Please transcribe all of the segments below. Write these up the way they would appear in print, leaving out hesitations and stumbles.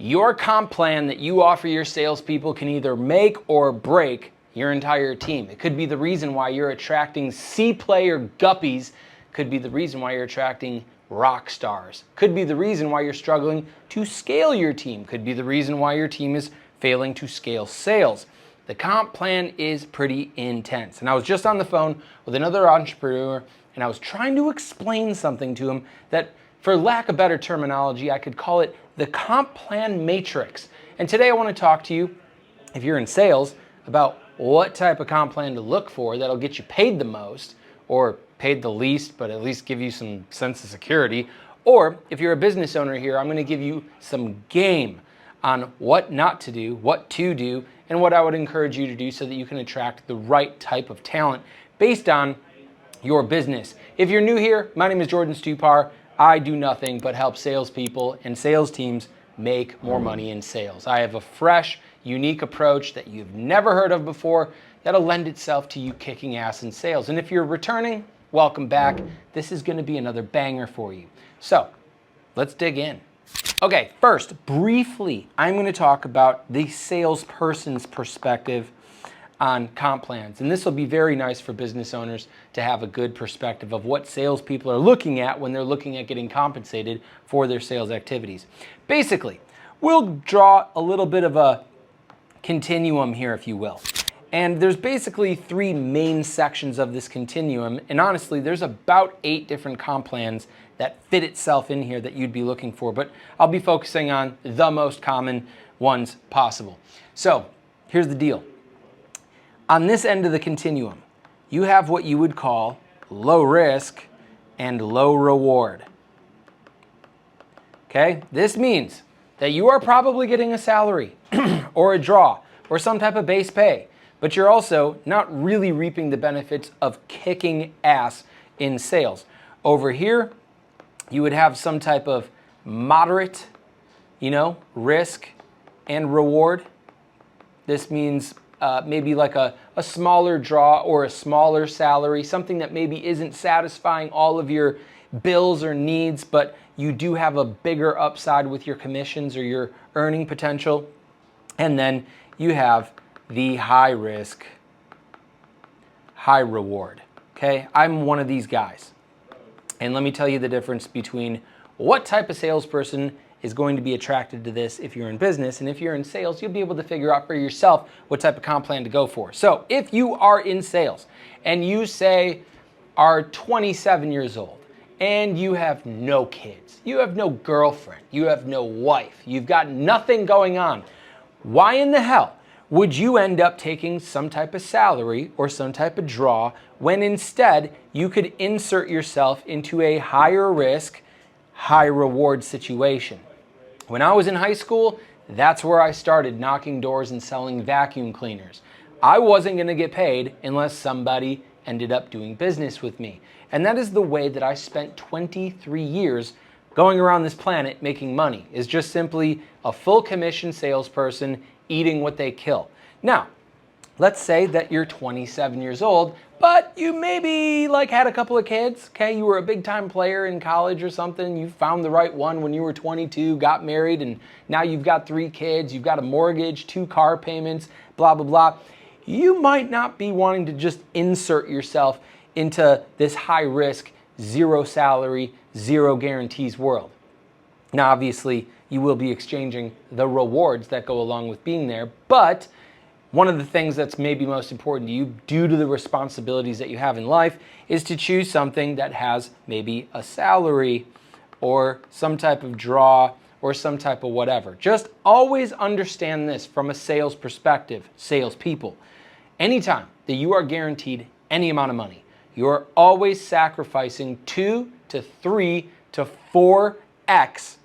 Your comp plan that you offer your salespeople can either make or break your entire team. It could be the reason why you're attracting C-player guppies, could be the reason why you're attracting rock stars, could be the reason why you're struggling to scale your team, could be the reason why your team is failing to scale sales. The comp plan is pretty intense. And I was just on the phone with another entrepreneur and I was trying to explain something to him that, for lack of better terminology, I could call it the comp plan matrix. And today I want to talk to you, if you're in sales, about what type of comp plan to look for that'll get you paid the most, or paid the least, but at least give you some sense of security. Or if you're a business owner here, I'm going to give you some game on what not to do, what to do, and what I would encourage you to do so that you can attract the right type of talent based on your business. If you're new here, my name is Jordan Stupar. I do nothing but help salespeople and sales teams make more money in sales. I have a fresh, unique approach that you've never heard of before that'll lend itself to you kicking ass in sales. And if you're returning, welcome back. This is going to be another banger for you. So let's dig in. Okay, first, briefly, I'm going to talk about the salesperson's perspective on comp plans. And this will be very nice for business owners to have a good perspective of what salespeople are looking at when they're looking at getting compensated for their sales activities. Basically, we'll draw a little bit of a continuum here, if you will. And there's basically three main sections of this continuum. And honestly, there's about 8 different comp plans that fit itself in here that you'd be looking for. But I'll be focusing on the most common ones possible. So here's the deal. On this end of the continuum, you have what you would call low risk and low reward. Okay? This means that you are probably getting a salary or a draw or some type of base pay, but you're also not really reaping the benefits of kicking ass in sales. Over here, you would have some type of moderate, risk and reward. This means maybe like a smaller draw or a smaller salary, something that maybe isn't satisfying all of your bills or needs, but you do have a bigger upside with your commissions or your earning potential. And then you have the high risk, high reward. Okay, I'm one of these guys. And let me tell you the difference between what type of salesperson is going to be attracted to this if you're in business, and if you're in sales, you'll be able to figure out for yourself what type of comp plan to go for. So if you are in sales and you say are 27 years old and you have no kids, you have no girlfriend, you have no wife, you've got nothing going on, why in the hell would you end up taking some type of salary or some type of draw when instead you could insert yourself into a higher risk, high reward situation? When I was in high school, that's where I started knocking doors and selling vacuum cleaners. I wasn't going to get paid unless somebody ended up doing business with me. And that is the way that I spent 23 years going around this planet making money, is just simply a full commission salesperson eating what they kill. Now, let's say that you're 27 years old, but you maybe had a couple of kids, okay? You were a big time player in college or something. You found the right one when you were 22, got married, and now you've got 3 kids, you've got a mortgage, 2 car payments, blah, blah, blah. You might not be wanting to just insert yourself into this high risk, zero salary, zero guarantees world. Now, obviously, you will be exchanging the rewards that go along with being there, but one of the things that's maybe most important to you due to the responsibilities that you have in life is to choose something that has maybe a salary or some type of draw or some type of whatever. Just always understand this from a sales perspective, salespeople. Anytime that you are guaranteed any amount of money, you're always sacrificing 2 to 3 to 4x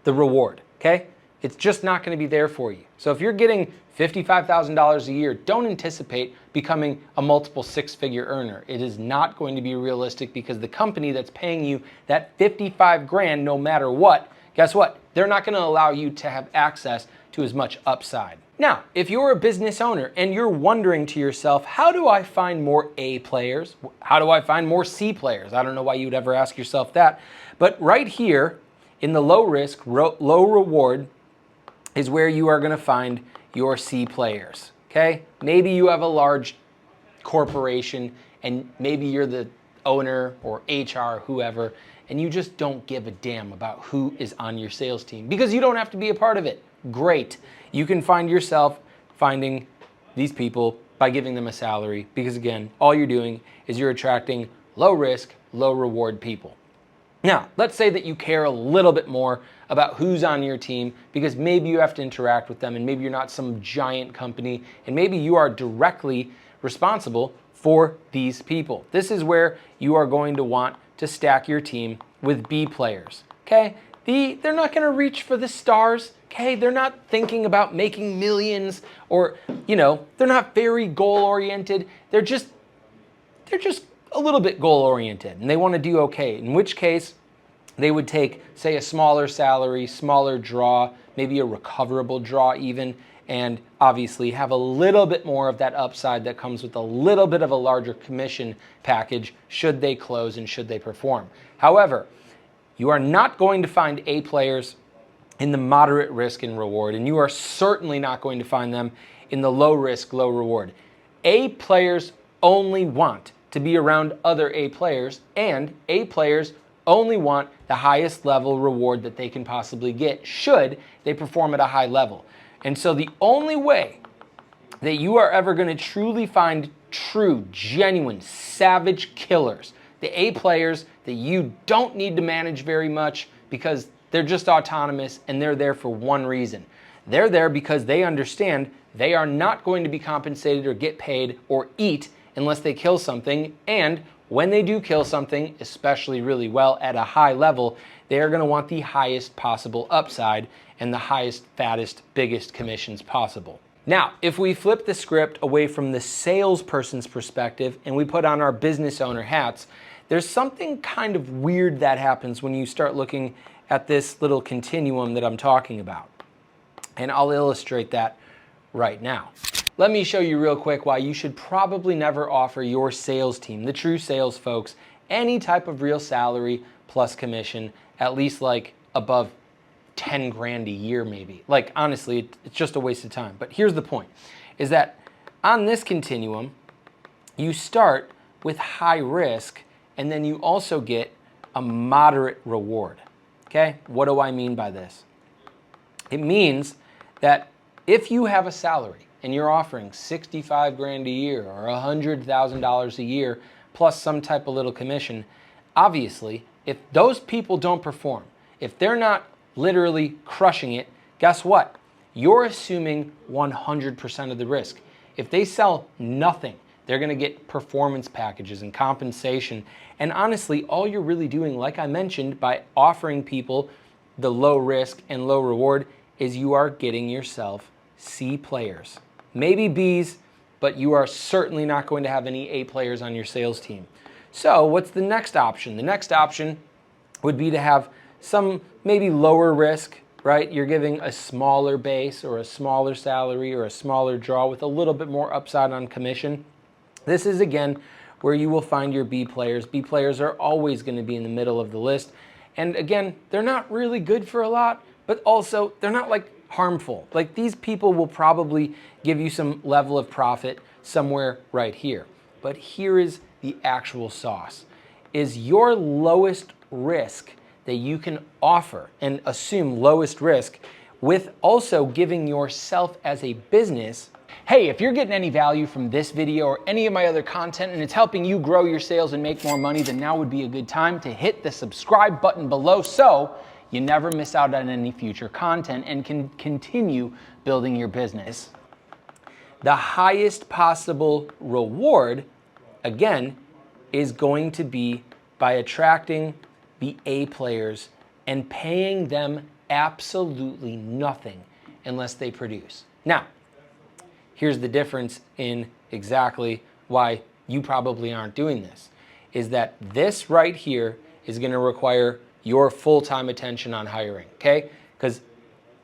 the reward, okay? It's just not going to be there for you. So if you're getting $55,000 a year, don't anticipate becoming a multiple 6-figure earner. It is not going to be realistic because the company that's paying you that 55 grand no matter what, guess what? They're not going to allow you to have access to as much upside. Now, if you're a business owner and you're wondering to yourself, how do I find more A players? How do I find more C players? I don't know why you would ever ask yourself that. But right here in the low risk, low reward is where you are going to find your C players, okay? Maybe you have a large corporation and maybe you're the owner or HR, whoever, and you just don't give a damn about who is on your sales team because you don't have to be a part of it. Great. You can find yourself finding these people by giving them a salary because, again, all you're doing is you're attracting low risk, low reward people. Now, let's say that you care a little bit more about who's on your team because maybe you have to interact with them and maybe you're not some giant company and maybe you are directly responsible for these people. This is where you are going to want to stack your team with B players, okay? They're not going to reach for the stars, okay? They're not thinking about making millions or, they're not very goal-oriented. They're just a little bit goal-oriented and they want to do okay, in which case they would take, say, a smaller salary, smaller draw, maybe a recoverable draw even, and obviously have a little bit more of that upside that comes with a little bit of a larger commission package should they close and should they perform. However, you are not going to find A players in the moderate risk and reward, and you are certainly not going to find them in the low risk, low reward. A players only want to be around other A players, and A players only want the highest level reward that they can possibly get should they perform at a high level. And so the only way that you are ever going to truly find true, genuine, savage killers, the A players that you don't need to manage very much because they're just autonomous and they're there for one reason. They're there because they understand they are not going to be compensated or get paid or eat unless they kill something, and when they do kill something, especially really well at a high level, they are going to want the highest possible upside and the highest, fattest, biggest commissions possible. Now, if we flip the script away from the salesperson's perspective and we put on our business owner hats, there's something kind of weird that happens when you start looking at this little continuum that I'm talking about. And I'll illustrate that right now. Let me show you real quick why you should probably never offer your sales team, the true sales folks, any type of real salary plus commission, at least like above 10 grand a year maybe. Like honestly, it's just a waste of time. But here's the point, is that on this continuum, you start with high risk and then you also get a moderate reward. Okay, what do I mean by this? It means that if you have a salary and you're offering 65 grand a year or $100,000 a year plus some type of little commission, obviously, if those people don't perform, if they're not literally crushing it, guess what? You're assuming 100% of the risk. If they sell nothing, they're going to get performance packages and compensation. And honestly, all you're really doing, like I mentioned, by offering people the low risk and low reward, is you are getting yourself C players. Maybe B's, but you are certainly not going to have any A players on your sales team. So what's the next option? The next option would be to have some maybe lower risk, right? You're giving a smaller base or a smaller salary or a smaller draw with a little bit more upside on commission. This is, again, where you will find your B players. B players are always going to be in the middle of the list. And again, they're not really good for a lot, but also they're not like harmful. Like these people will probably give you some level of profit somewhere right here. But here is the actual sauce. Is your lowest risk that you can offer and assume lowest risk with also giving yourself as a business. Hey, if you're getting any value from this video or any of my other content and it's helping you grow your sales and make more money, then now would be a good time to hit the subscribe button below so you never miss out on any future content and can continue building your business. The highest possible reward, again, is going to be by attracting the A players and paying them absolutely nothing unless they produce. Now, here's the difference in exactly why you probably aren't doing this, is that this right here is going to require your full-time attention on hiring, okay? Because,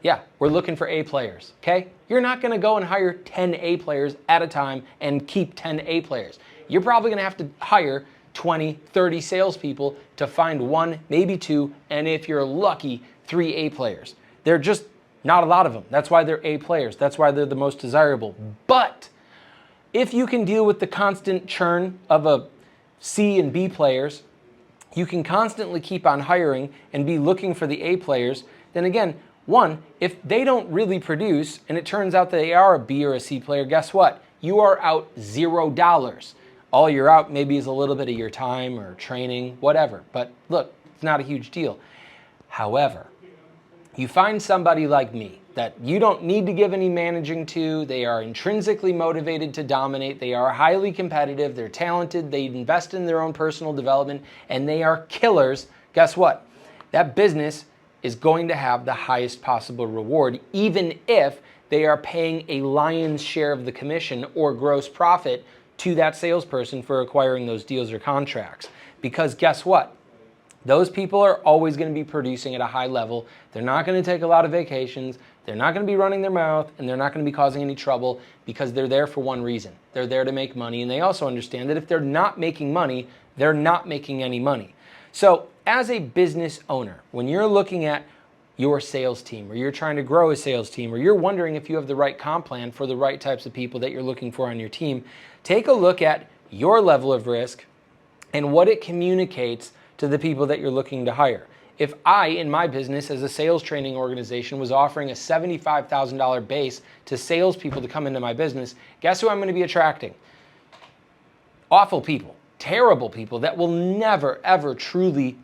yeah, we're looking for A players, okay? You're not going to go and hire 10 A players at a time and keep 10 A players. You're probably going to have to hire 20, 30 salespeople to find one, maybe two, and if you're lucky, 3 A players. They're just Not a lot of them. That's why they're A players. That's why they're the most desirable. But if you can deal with the constant churn of a C and B players, you can constantly keep on hiring and be looking for the A players, then again, one, if they don't really produce and it turns out that they are a B or a C player, guess what? You are out $0. All you're out maybe is a little bit of your time or training, whatever. But look, it's not a huge deal. However, you find somebody like me that you don't need to give any managing to. They are intrinsically motivated to dominate. They are highly competitive. They're talented. They invest in their own personal development, and they are killers. Guess what? That business is going to have the highest possible reward, even if they are paying a lion's share of the commission or gross profit to that salesperson for acquiring those deals or contracts. Because guess what? Those people are always going to be producing at a high level. They're not going to take a lot of vacations. They're not going to be running their mouth, and they're not going to be causing any trouble because they're there for one reason. They're there to make money, and they also understand that if they're not making money, they're not making any money. So as a business owner, when you're looking at your sales team, or you're trying to grow a sales team, or you're wondering if you have the right comp plan for the right types of people that you're looking for on your team, take a look at your level of risk and what it communicates to the people that you're looking to hire. If I, in my business as a sales training organization, was offering a $75,000 base to salespeople to come into my business, guess who I'm going to be attracting? Awful people, terrible people that will never, ever truly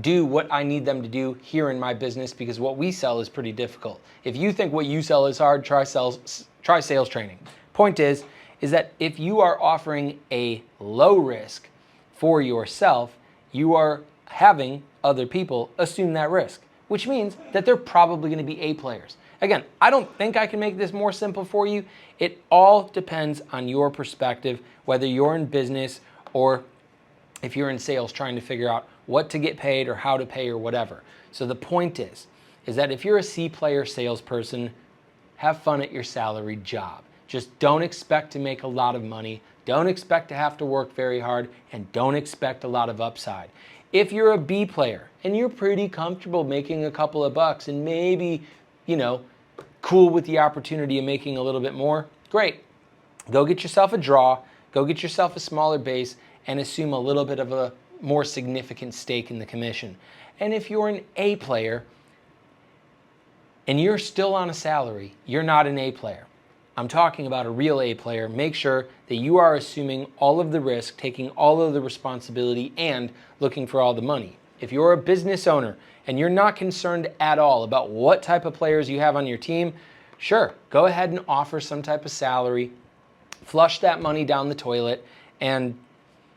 do what I need them to do here in my business, because what we sell is pretty difficult. If you think what you sell is hard, try sales training. Point is that if you are offering a low risk for yourself, you are having other people assume that risk, which means that they're probably going to be A players. Again, I don't think I can make this more simple for you. It all depends on your perspective, whether you're in business or if you're in sales trying to figure out what to get paid or how to pay or whatever. So the point is that if you're a C player salesperson, have fun at your salaried job. Just don't expect to make a lot of money. Don't expect to have to work very hard, and don't expect a lot of upside. If you're a B player and you're pretty comfortable making a couple of bucks and maybe, cool with the opportunity of making a little bit more, great. Go get yourself a draw, go get yourself a smaller base, and assume a little bit of a more significant stake in the commission. And if you're an A player and you're still on a salary, you're not an A player. I'm talking about a real A player. Make sure that you are assuming all of the risk, taking all of the responsibility, and looking for all the money. If you're a business owner and you're not concerned at all about what type of players you have on your team, sure, go ahead and offer some type of salary, flush that money down the toilet, and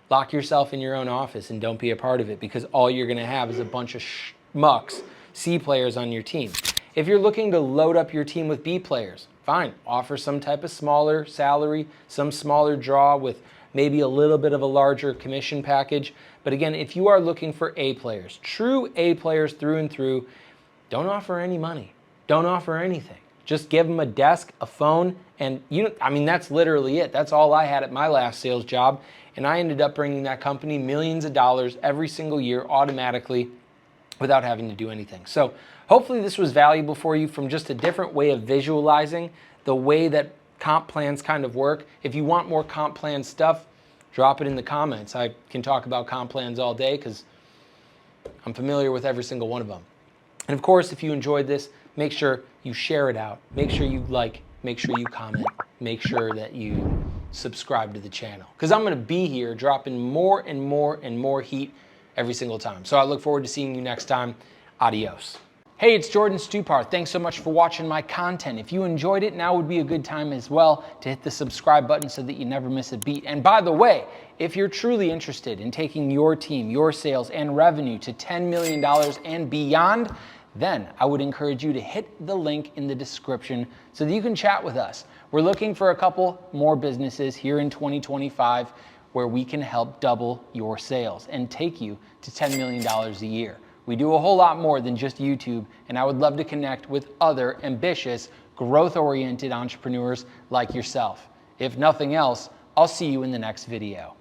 lock yourself in your own office and don't be a part of it, because all you're going to have is a bunch of schmucks, C players on your team. If you're looking to load up your team with B players, fine, offer some type of smaller salary, some smaller draw with maybe a little bit of a larger commission package. But again, if you are looking for A players, true A players through and through, don't offer any money. Don't offer anything. Just give them a desk, a phone, and that's literally it. That's all I had at my last sales job, and I ended up bringing that company millions of dollars every single year automatically without having to do anything. So hopefully this was valuable for you from just a different way of visualizing the way that comp plans kind of work. If you want more comp plan stuff, drop it in the comments. I can talk about comp plans all day because I'm familiar with every single one of them. And of course, if you enjoyed this, make sure you share it out. Make sure you like, make sure you comment, make sure that you subscribe to the channel, because I'm going to be here dropping more and more and more heat every single time. So I look forward to seeing you next time. Adios. Hey, it's Jordan Stupar. Thanks so much for watching my content. If you enjoyed it, now would be a good time as well to hit the subscribe button so that you never miss a beat. And by the way, if you're truly interested in taking your team, your sales, and revenue to $10 million and beyond, then I would encourage you to hit the link in the description so that you can chat with us. We're looking for a couple more businesses here in 2025 where we can help double your sales and take you to $10 million a year. We do a whole lot more than just YouTube, and I would love to connect with other ambitious, growth-oriented entrepreneurs like yourself. If nothing else, I'll see you in the next video.